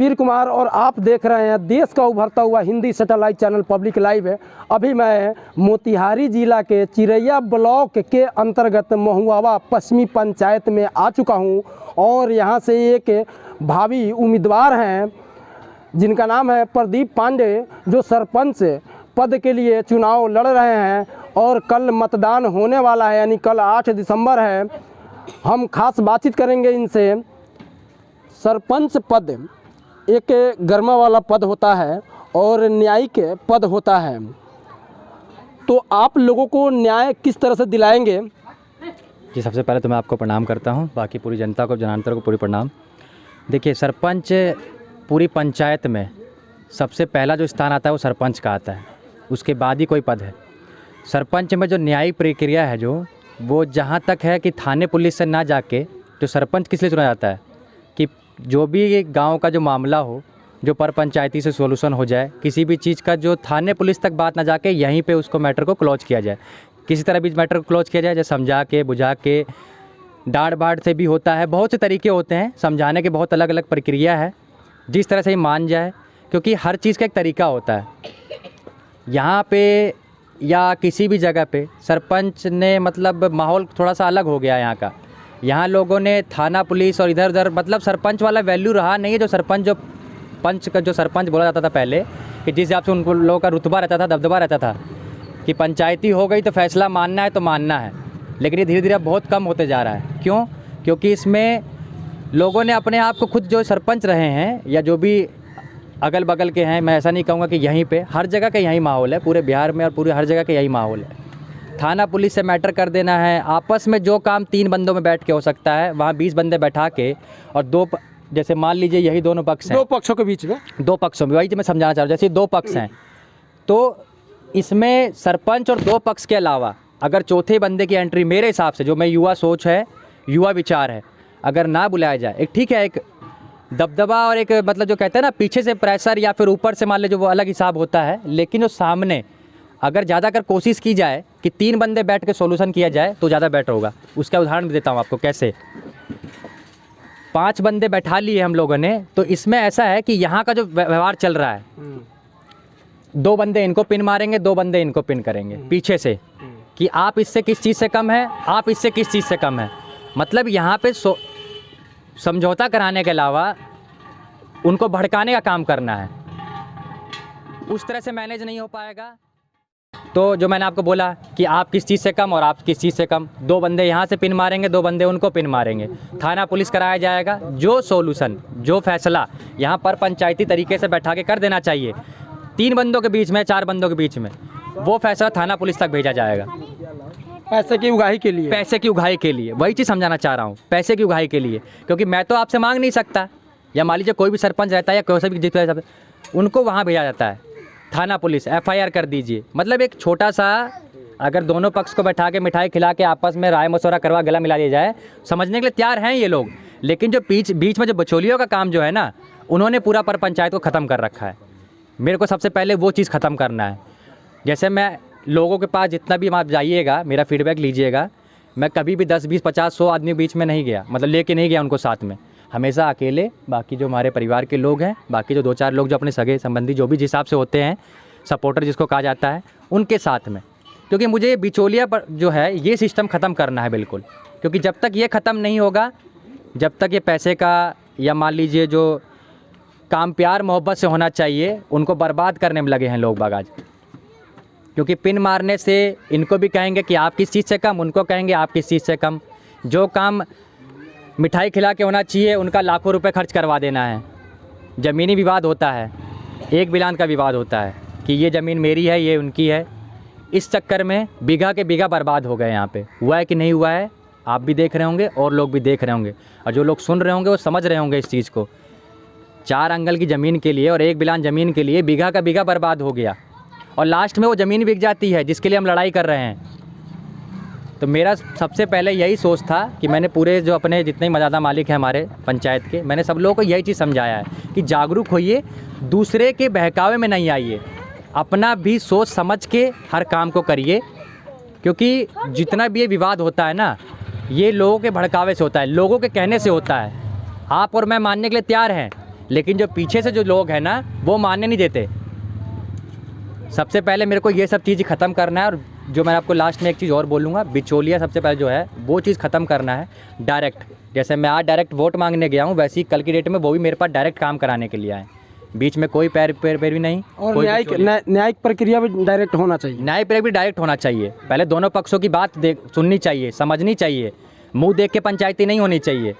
वीर कुमार और आप देख रहे हैं देश का उभरता हुआ Hindi satellite channel public live है। अभी मैं मोतिहारी जिला के चिरैया ब्लॉक के अंतर्गत महुआवा पश्चिमी पंचायत में आ चुका हूं और यहां से एक भावी उम्मीदवार हैं जिनका नाम है प्रदीप पांडे, जो सरपंच पद के लिए चुनाव लड़ रहे हैं और कल मतदान होने वाला है, यानी कल 8 दिसंबर है। हम खास बातचीत करेंगे इनसे। सरपंच पद एक गर्मा वाला पद होता है और न्यायिक पद होता है, तो आप लोगों को न्याय किस तरह से दिलाएंगे? जी, सबसे पहले तो मैं आपको प्रणाम करता हूं, बाकी पूरी जनता को, जनांतर को पूरी प्रणाम। देखिए, सरपंच पूरी पंचायत में सबसे पहला जो स्थान आता है वो सरपंच का आता है, उसके बाद ही कोई पद है। सरपंच में जो न्यायिक प्रक्रिया है जो वो जहाँ तक है कि थाने पुलिस से ना जाके जो सरपंच किस लिए चुना जाता है कि जो भी गांव का जो मामला हो, जो पर पंचायती से सोल्यूशन हो जाए, किसी भी चीज़ का जो थाने पुलिस तक बात ना जाके यहीं पे उसको मैटर को क्लोज किया जाए। किसी तरह भी मैटर को क्लोज किया जाए, जैसे समझा के, बुझा के, डांट बाट से भी होता है, बहुत से तरीके होते हैं समझाने के, बहुत अलग अलग प्रक्रिया है। जिस तरह से ही मान जाए, क्योंकि हर चीज़ का एक तरीका होता है। यहाँ पे या किसी भी जगह पे सरपंच ने मतलब माहौल थोड़ा सा अलग हो गया है यहाँ का। यहाँ लोगों ने थाना पुलिस और इधर उधर मतलब सरपंच वाला वैल्यू रहा नहीं है। जो सरपंच, जो पंच का जो सरपंच बोला जाता था पहले, कि जिस हिसाब से उनको लोगों का रुतबा रहता था, दबदबा रहता था कि पंचायती हो गई तो फैसला मानना है तो मानना है, लेकिन ये धीरे धीरे बहुत कम होते जा रहा है। क्यों? क्योंकि इसमें लोगों ने अपने आप को खुद जो सरपंच रहे हैं या जो भी अगल बगल के हैं, मैं ऐसा नहीं कहूँगा कि यहीं पे हर जगह का यही माहौल है, पूरे बिहार में और पूरे हर जगह का यही माहौल है। थाना पुलिस से मैटर कर देना है, आपस में जो काम 3 बंदों में बैठ के हो सकता है वहाँ 20 बंदे बैठा के, और जैसे मान लीजिए यही दोनों पक्ष हैं, 2 पक्षों के बीच में, 2 पक्षों में, वही जो मैं समझाना चाह रहा हूँ। जैसे 2 पक्ष हैं तो इसमें सरपंच और 2 पक्ष के अलावा अगर चौथे बंदे की एंट्री, मेरे हिसाब से जो मैं युवा सोच है, युवा विचार है, अगर ना बुलाया जाए, एक ठीक है, एक दबदबा और एक मतलब जो कहते हैं ना पीछे से प्रेशर या फिर ऊपर से मान लीजिए, वो अलग हिसाब होता है। लेकिन जो सामने अगर ज़्यादातर कोशिश की जाए कि 3 बंदे बैठ के सोल्यूशन किया जाए तो ज़्यादा बेटर होगा। उसका उदाहरण भी देता हूँ आपको कैसे। 5 बंदे बैठा लिए हम लोगों ने, तो इसमें ऐसा है कि यहाँ का जो व्यवहार चल रहा है, 2 बंदे इनको पिन मारेंगे, 2 बंदे इनको पिन करेंगे पीछे से, कि आप इससे किस चीज़ से कम है, आप इससे किस चीज़ से कम है। मतलब यहाँ पे समझौता कराने के अलावा उनको भड़काने का काम करना है। उस तरह से मैनेज नहीं हो पाएगा। तो जो मैंने आपको बोला कि आप किस चीज़ से कम और आप किस चीज़ से कम, 2 बंदे यहाँ से पिन मारेंगे, 2 बंदे उनको पिन मारेंगे, थाना पुलिस कराया जाएगा। जो सोल्यूशन, जो फैसला यहाँ पर पंचायती तरीके से बैठा के कर देना चाहिए 3 बंदों के बीच में, 4 बंदों के बीच में, वो फैसला थाना पुलिस तक भेजा जाएगा। पैसे की उगाही के लिए, पैसे की उगाही के लिए, वही चीज़ समझाना चाह रहा हूँ, पैसे की उगाही के लिए। क्योंकि मैं तो आपसे मांग नहीं सकता, या मान लीजिए कोई भी सरपंच रहता है या कोई भी जिस, उनको वहाँ भेजा जाता है थाना पुलिस, FIR कर दीजिए। मतलब एक छोटा सा, अगर दोनों पक्ष को बैठा के मिठाई खिला के आपस में राय मशवरा करवा गला मिला दिया जाए, समझने के लिए तैयार हैं ये लोग। लेकिन जो बीच में जो बचोलियों का काम जो है ना, उन्होंने पूरा पर पंचायत को ख़त्म कर रखा है। मेरे को सबसे पहले वो चीज़ ख़त्म करना है। जैसे मैं लोगों के पास जितना भी आप जाइएगा, मेरा फीडबैक लीजिएगा, मैं कभी भी 10, 20, 50, 100 आदमी के बीच में नहीं गया, मतलब लेके नहीं गया उनको साथ में, हमेशा अकेले। बाकी जो हमारे परिवार के लोग हैं, बाकी जो 2-4 लोग जो अपने सगे संबंधी जो भी जिस हिसाब से होते हैं, सपोर्टर जिसको कहा जाता है, उनके साथ में। क्योंकि मुझे ये बिचौलिया पर जो है ये सिस्टम ख़त्म करना है बिल्कुल। क्योंकि जब तक ये ख़त्म नहीं होगा, जब तक ये पैसे का या मान लीजिए जो काम प्यार मोहब्बत से होना चाहिए, उनको बर्बाद करने में लगे हैं लोग बाग आज। क्योंकि पिन मारने से इनको भी कहेंगे कि आप किस चीज़ से कम, उनको कहेंगे आप किस चीज़ से कम। जो काम मिठाई खिला के होना चाहिए, उनका लाखों रुपए खर्च करवा देना है। ज़मीनी विवाद होता है, 1 बिलान का विवाद होता है कि ये ज़मीन मेरी है, ये उनकी है। इस चक्कर में बीघा के बीघा बर्बाद हो गए। यहाँ पे हुआ है कि नहीं हुआ है, आप भी देख रहे होंगे और लोग भी देख रहे होंगे, और जो लोग सुन रहे होंगे वो समझ रहे होंगे इस चीज़ को। 4 अंगल की ज़मीन के लिए और 1 बिलान ज़मीन के लिए बीघा का बीघा बर्बाद हो गया, और लास्ट में वो ज़मीन बिक जाती है जिसके लिए हम लड़ाई कर रहे हैं। तो मेरा सबसे पहले यही सोच था कि मैंने पूरे जो अपने जितने मर्यादा मालिक हैं हमारे पंचायत के, मैंने सब लोगों को यही चीज़ समझाया है कि जागरूक होइए, दूसरे के बहकावे में नहीं आइए, अपना भी सोच समझ के हर काम को करिए। क्योंकि जितना भी ये विवाद होता है ना, ये लोगों के भड़कावे से होता है, लोगों के कहने से होता है। आप और मैं मानने के लिए तैयार हैं लेकिन जो पीछे से जो लोग हैं ना वो मानने नहीं देते। सबसे पहले मेरे को ये सब चीज़ ख़त्म करना है। और जो मैं आपको लास्ट में एक चीज़ और बोलूँगा, बिचौलिया सबसे पहले जो है वो चीज़ ख़त्म करना है। डायरेक्ट, जैसे मैं आज डायरेक्ट वोट मांगने गया हूँ, वैसे ही कल की डेट में वो भी मेरे पास डायरेक्ट काम कराने के लिए आए, बीच में कोई पैरवी नहीं। और कोई न्यायिक प्रक्रिया भी डायरेक्ट होना चाहिए। न्याय प्रक्रिया भी डायरेक्ट होना चाहिए। पहले दोनों पक्षों की बात सुननी चाहिए, समझनी चाहिए। मुंह देख के पंचायती नहीं होनी चाहिए।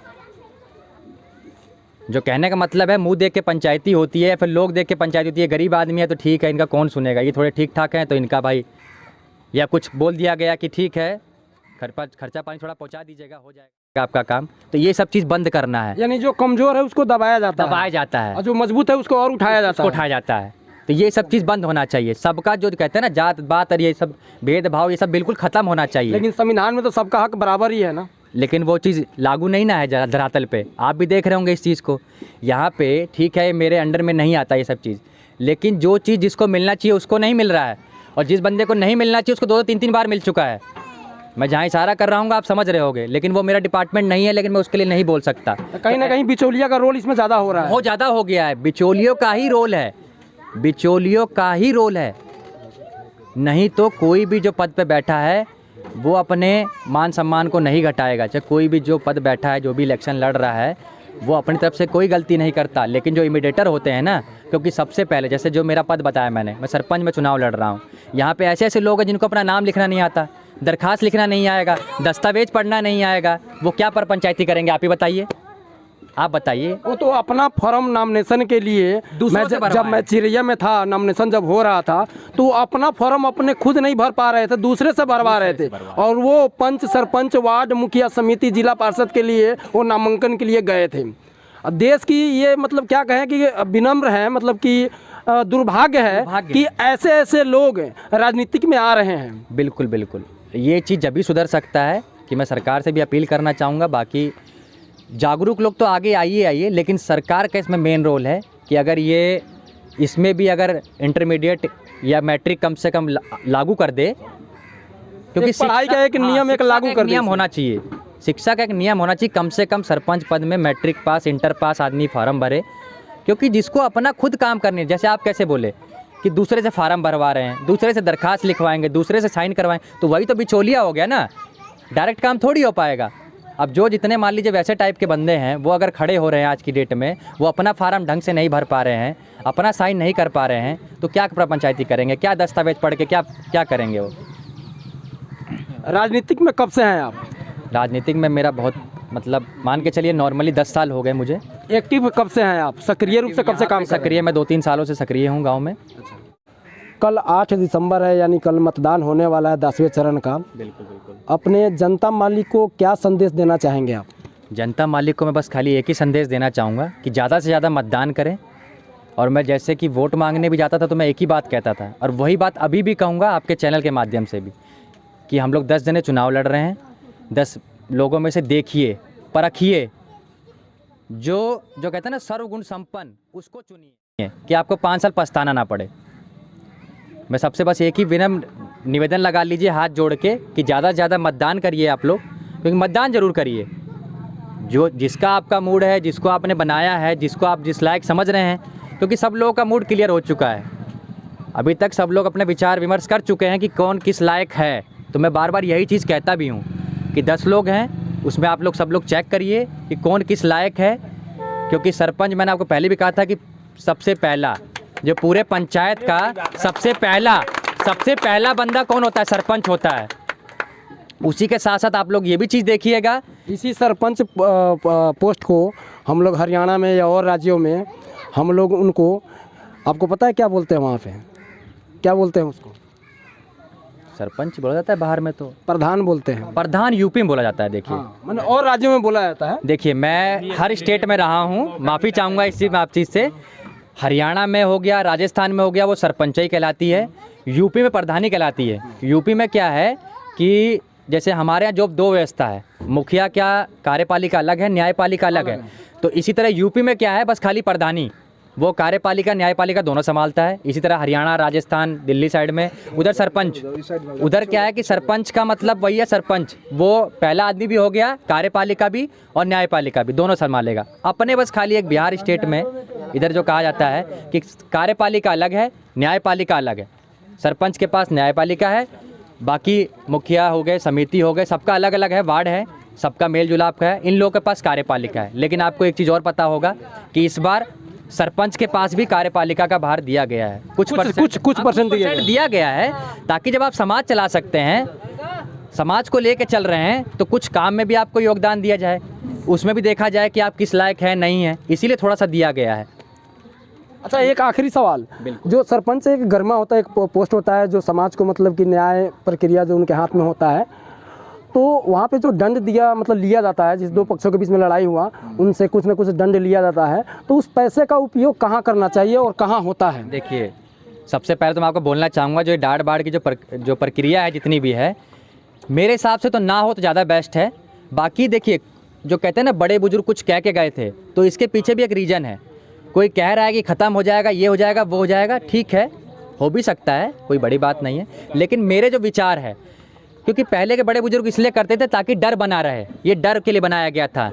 जो कहने का मतलब है मुंह देख के पंचायती होती है, फिर लोग देख के पंचायती होती है। गरीब आदमी है तो ठीक है, इनका कौन सुनेगा, ये थोड़े ठीक ठाक हैं तो इनका भाई, या कुछ बोल दिया गया कि ठीक है खर्चा पानी थोड़ा पहुंचा दीजिएगा, हो जाएगा आपका काम। तो ये सब चीज़ बंद करना है। यानी जो कमज़ोर है उसको दबाया जाता है और जो मजबूत है उसको और उठाया जाता है। तो ये सब चीज़ बंद होना चाहिए। सबका जो कहते हैं ना जात बात और ये सब भेदभाव, ये सब बिल्कुल ख़त्म होना चाहिए। लेकिन संविधान में तो सबका हक बराबर ही है ना। लेकिन वो चीज़ लागू नहीं ना है धरातल पे। आप भी देख रहे होंगे इस चीज़ को। यहाँ पे ठीक है मेरे अंडर में नहीं आता ये सब चीज़, लेकिन जो चीज़ जिसको मिलना चाहिए उसको नहीं मिल रहा है, और जिस बंदे को नहीं मिलना चाहिए उसको 2-3 बार मिल चुका है। मैं जहाँ इशारा कर रहा हूँ आप समझ रहे होगे, लेकिन वो मेरा डिपार्टमेंट नहीं है, लेकिन मैं उसके लिए नहीं बोल सकता। कहीं ना कहीं बिचौलिया का रोल इसमें ज़्यादा हो रहा है। बहुत ज़्यादा हो गया है। बिचौलियों का ही रोल है, बिचौलियों का ही रोल है। नहीं तो कोई भी जो पद पे बैठा है वो अपने मान सम्मान को नहीं घटाएगा। चाहे कोई भी जो पद बैठा है, जो भी इलेक्शन लड़ रहा है, वो अपनी तरफ से कोई गलती नहीं करता। लेकिन जो इमिडेटर होते हैं ना, क्योंकि सबसे पहले जैसे जो मेरा पद बताया मैंने, मैं सरपंच में चुनाव लड़ रहा हूँ। यहाँ पे ऐसे ऐसे लोग हैं जिनको अपना नाम लिखना नहीं आता, दरखास्त लिखना नहीं आएगा, दस्तावेज पढ़ना नहीं आएगा, वो क्या पर पंचायती करेंगे? आप ही बताइए, आप बताइए। वो तो अपना फॉर्म नॉमिनेशन के लिए जब मैं चिरैया में था, नॉमिनेशन जब हो रहा था, तो अपना फॉर्म अपने खुद नहीं भर पा रहे थे, दूसरे से भरवा रहे थे। और वो पंच, सरपंच, वार्ड मुखिया समिति, जिला पार्षद के लिए वो नामांकन के लिए गए थे। देश की ये मतलब क्या कहें कि विनम्र है, मतलब कि दुर्भाग्य है कि ऐसे ऐसे लोग राजनीतिक में आ रहे हैं। बिल्कुल बिल्कुल, ये चीज़ जब भी सुधर सकता है कि मैं सरकार से भी अपील करना चाहूँगा। बाकी जागरूक लोग तो आगे आइए, लेकिन सरकार का इसमें मेन रोल है कि अगर ये इसमें भी अगर इंटरमीडिएट या मैट्रिक कम से कम लागू कर दे, क्योंकि पढ़ाई का एक नियम एक लागू कर नियम होना चाहिए। शिक्षा का एक नियम होना चाहिए, कम से कम सरपंच पद में मैट्रिक पास, इंटर पास आदमी फार्म भरे। क्योंकि जिसको अपना खुद काम करने, जैसे आप कैसे बोले कि दूसरे से फार्म भरवा रहे हैं, दूसरे से दरखास्त लिखवाएंगे, दूसरे से साइन करवाएं, तो वही तो बिचौलिया हो गया ना। डायरेक्ट काम थोड़ी हो पाएगा। अब जो जितने मान लीजिए वैसे टाइप के बंदे हैं, वो अगर खड़े हो रहे हैं आज की डेट में, वो अपना फार्म ढंग से नहीं भर पा रहे हैं, अपना साइन नहीं कर पा रहे हैं, तो क्या पंचायती करेंगे? क्या दस्तावेज पढ़ के क्या करेंगे वो? राजनीतिक में कब से हैं आप? राजनीतिक में मेरा बहुत मतलब मान के चलिए नॉर्मली 10 साल हो गए मुझे। एक्टिव कब से हैं आप? सक्रिय रूप से कब से काम कर रहे हैं? सक्रिय मैं 2-3 सालों से सक्रिय हूँ गाँव में। कल 8 दिसंबर है, यानी कल मतदान होने वाला है 10वें चरण का। बिल्कुल बिल्कुल। अपने जनता मालिक को क्या संदेश देना चाहेंगे आप? जनता मालिक को मैं बस खाली एक ही संदेश देना चाहूँगा कि ज़्यादा से ज़्यादा मतदान करें। और मैं जैसे कि वोट मांगने भी जाता था तो मैं एक ही बात कहता था, और वही बात अभी भी कहूँगा आपके चैनल के माध्यम से भी, कि हम लोग 10 जने चुनाव लड़ रहे हैं। 10 लोगों में से देखिए, परखिए, जो कहते हैं ना सर्वगुण संपन्न, उसको चुनिए कि आपको 5 साल पछताना ना पड़े। मैं सबसे बस एक ही विनम्र निवेदन लगा लीजिए हाथ जोड़ के कि ज़्यादा से ज़्यादा मतदान करिए आप लोग, क्योंकि मतदान ज़रूर करिए। जो जिसका आपका मूड है, जिसको आपने बनाया है, जिसको आप जिस लायक समझ रहे हैं, क्योंकि सब लोगों का मूड क्लियर हो चुका है। अभी तक सब लोग अपने विचार विमर्श कर चुके हैं कि कौन किस लायक है। तो मैं बार बार यही चीज़ कहता भी हूँ कि 10 लोग हैं, उसमें आप लोग सब लोग चेक करिए कि कौन किस लायक है। क्योंकि सरपंच, मैंने आपको पहले भी कहा था कि सबसे पहला जो पूरे पंचायत का सबसे पहला बंदा कौन होता है? सरपंच होता है। उसी के साथ साथ आप लोग ये भी चीज़ देखिएगा, इसी सरपंच पोस्ट को हम लोग हरियाणा में या और राज्यों में हम लोग उनको, आपको पता है क्या बोलते हैं वहाँ पे? क्या बोलते हैं उसको? सरपंच बोला जाता है, बाहर में तो प्रधान बोलते हैं। प्रधान यूपी में बोला जाता है। देखिए मैंने और राज्यों में बोला जाता है। देखिए मैं हर स्टेट में रहा हूँ, माफ़ी चाहूँगा इसी चीज़ से। हरियाणा में हो गया, राजस्थान में हो गया, वो सरपंचाई कहलाती है। यूपी में प्रधानी कहलाती है। यूपी में क्या है कि जैसे हमारे यहाँ जो 2 व्यवस्था है, मुखिया क्या कार्यपालिका अलग है, न्यायपालिका अलग है, तो इसी तरह यूपी में क्या है, बस खाली प्रधानी। वो कार्यपालिका न्यायपालिका दोनों संभालता है। इसी तरह हरियाणा, राजस्थान, दिल्ली साइड में उधर सरपंच, उधर क्या है कि सरपंच का मतलब वही है सरपंच, वो पहला आदमी भी हो गया, कार्यपालिका भी और न्यायपालिका भी दोनों संभालेगा। अपने बस खाली एक बिहार स्टेट में इधर जो कहा जाता है कि कार्यपालिका अलग है, न्यायपालिका अलग है। सरपंच के पास न्यायपालिका है, बाकी मुखिया हो गए, समिति हो गए, सबका अलग अलग है, वार्ड है, सबका मेल जुलाप है। इन लोगों के पास कार्यपालिका है। लेकिन आपको एक चीज़ और पता होगा कि इस बार सरपंच के पास भी कार्यपालिका का भार दिया गया है, कुछ परसेंट दिया गया है, ताकि जब आप समाज चला सकते हैं, समाज को लेके चल रहे हैं, तो कुछ काम में भी आपको योगदान दिया जाए, उसमें भी देखा जाए कि आप किस लायक है नहीं है, इसीलिए थोड़ा सा दिया गया है। अच्छा, एक आखिरी सवाल, जो सरपंच एक गर्मा होता है, एक पोस्ट होता है जो समाज को मतलब कि न्याय प्रक्रिया जो उनके हाथ में होता है, तो वहाँ पे जो दंड दिया मतलब लिया जाता है, जिस दो पक्षों के बीच में लड़ाई हुआ उनसे कुछ ना कुछ दंड लिया जाता है, तो उस पैसे का उपयोग कहाँ करना चाहिए और कहाँ होता है? देखिए, सबसे पहले तो मैं आपको बोलना चाहूँगा, जो डाढ़ बाढ़ की जो प्रक्रिया है जितनी भी है, मेरे हिसाब से तो ना हो तो ज़्यादा बेस्ट है। बाकी देखिए, जो कहते हैं ना बड़े बुजुर्ग कुछ कह के गए थे, तो इसके पीछे भी एक रीज़न है। कोई कह रहा है कि ख़त्म हो जाएगा, ये हो जाएगा, वो हो जाएगा, ठीक है, हो भी सकता है, कोई बड़ी बात नहीं है। लेकिन मेरे जो विचार है, क्योंकि पहले के बड़े बुजुर्ग इसलिए करते थे ताकि डर बना रहे, ये डर के लिए बनाया गया था।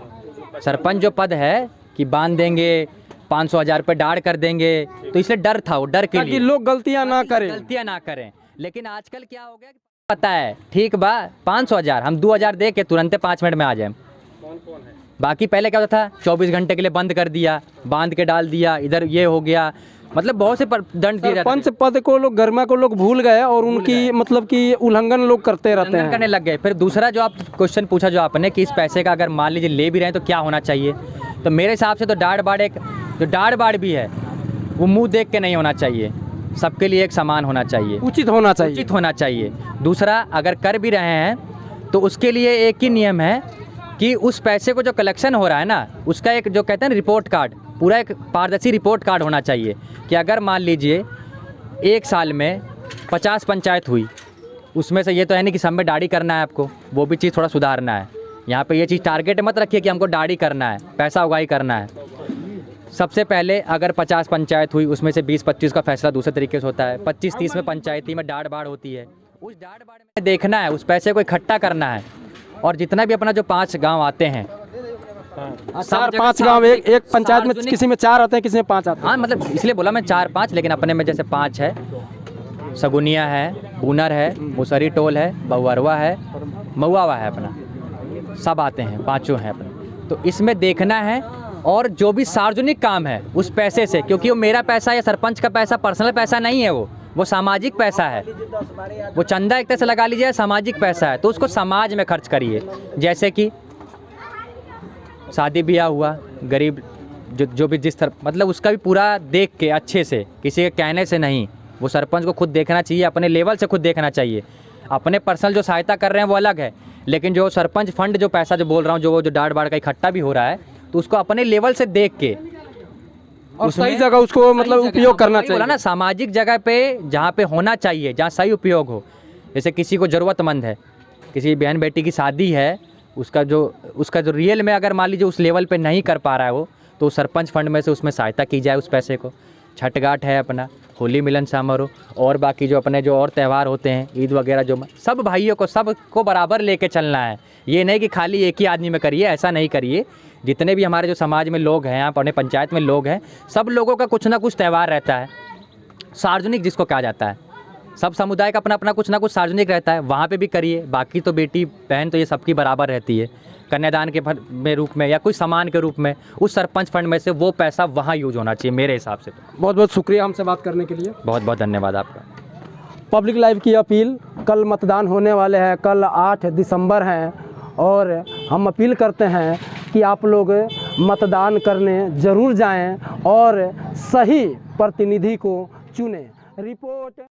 सरपंच जो पद है कि बांध देंगे, 500,000 रुपये डाढ़ कर देंगे, तो इसलिए डर था, वो डर के लिए लोग गलतियाँ ना करें। लेकिन आजकल क्या हो गया, पता है, ठीक बा 500,000 हम 2,000 दे के तुरंत 5 मिनट में आ जाए। बाकी पहले क्या होता था, 24 घंटे के लिए बंद कर दिया, बांध के डाल दिया, इधर ये हो गया, मतलब बहुत से दंड दिए जाते हैं। सरपंच पद को लोग गर्मा को लोग भूल गए और उनकी मतलब कि उल्लंघन लोग करते रहते हैं, करने लग गए। फिर दूसरा जो आप क्वेश्चन पूछा जो आपने कि इस पैसे का अगर मान लीजिए ले भी रहे हैं तो क्या होना चाहिए, तो मेरे हिसाब से तो डाढ़ बाढ़ एक जो डाढ़ बाढ़ भी है वो मुंह देख के नहीं होना चाहिए, सबके लिए एक समान होना चाहिए, उचित होना चाहिए। दूसरा, अगर कर भी रहे हैं तो उसके लिए एक ही नियम है कि उस पैसे को जो कलेक्शन हो रहा है ना, उसका एक जो कहते हैं ना रिपोर्ट कार्ड, पूरा एक पारदर्शी रिपोर्ट कार्ड होना चाहिए कि अगर मान लीजिए एक साल में 50 पंचायत हुई, उसमें से ये तो है नहीं कि सब में दाढ़ी करना है आपको, वो भी चीज़ थोड़ा सुधारना है। यहाँ पे ये चीज़ टारगेट मत रखिए कि हमको दाढ़ी करना है, पैसा उगाही करना है। सबसे पहले अगर 50 पंचायत हुई, उसमें से 20-25 का फैसला दूसरे तरीके से होता है, 25-30 में पंचायती में डाढ़ बाढ़ होती है। उस डाढ़ बाढ़ में देखना है, उस पैसे को इकट्ठा करना है, और जितना भी अपना जो 5 गांव आते हैं, 4-5 गांव, एक पंचायत में किसी में 4 आते हैं, किसी में 5 आते हैं। हाँ, मतलब इसलिए बोला मैं 4-5, लेकिन अपने में जैसे 5 है, सगुनिया है, बूनर है, मुसरी टोल है, बहुअरवा है, महुआवा है, अपना सब आते हैं, 5 हैं अपने। तो इसमें देखना है, और जो भी सार्वजनिक काम है उस पैसे से, क्योंकि वो मेरा पैसा या सरपंच का पैसा पर्सनल पैसा नहीं है, वो सामाजिक पैसा है, वो चंदा एक तरह से लगा लीजिए, सामाजिक पैसा है, तो उसको समाज में खर्च करिए। जैसे कि शादी ब्याह हुआ, गरीब जो भी जिस तरह, मतलब उसका भी पूरा देख के अच्छे से, किसी के कहने से नहीं, वो सरपंच को खुद देखना चाहिए, अपने लेवल से खुद देखना चाहिए। अपने पर्सनल जो सहायता कर रहे हैं वो अलग है, लेकिन जो सरपंच फंड जो पैसा जो बोल रहा हूँ, जो डाढ़ बाढ़ का इकट्ठा भी हो रहा है, तो उसको अपने लेवल से देख के और सही जगह उसको मतलब उपयोग करना चाहिए ना, सामाजिक जगह पे जहाँ पे होना चाहिए, जहाँ सही उपयोग हो। जैसे किसी को ज़रूरतमंद है, किसी बहन बेटी की शादी है, उसका जो रियल में अगर मान लीजिए उस लेवल पे नहीं कर पा रहा है वो, तो सरपंच फंड में से उसमें सहायता की जाए उस पैसे को। छठगांठ है अपना, होली मिलन समारोह, और बाकी जो अपने जो और त्यौहार होते हैं, ईद वगैरह, जो सब भाइयों को सबको बराबर लेके चलना है। ये नहीं कि खाली एक ही आदमी में करिए, ऐसा नहीं करिए। जितने भी हमारे जो समाज में लोग हैं, यहाँ अपने पंचायत में लोग हैं, सब लोगों का कुछ ना कुछ त्यौहार रहता है, सार्वजनिक जिसको कहा जाता है। सब समुदाय का अपना अपना कुछ ना कुछ सार्वजनिक रहता है, वहाँ पे भी करिए। बाकी तो बेटी बहन तो ये सबकी बराबर रहती है, कन्यादान के में रूप में या कोई सामान के रूप में, उस सरपंच फंड में से वो पैसा वहाँ यूज होना चाहिए मेरे हिसाब से। बहुत बहुत शुक्रिया हमसे बात करने के लिए। बहुत बहुत धन्यवाद आपका। पब्लिक लाइव की अपील, कल मतदान होने वाले हैं, कल 8 दिसंबर हैं, और हम अपील करते हैं कि आप लोग मतदान करने ज़रूर जाएं और सही प्रतिनिधि को चुनें। रिपोर्ट।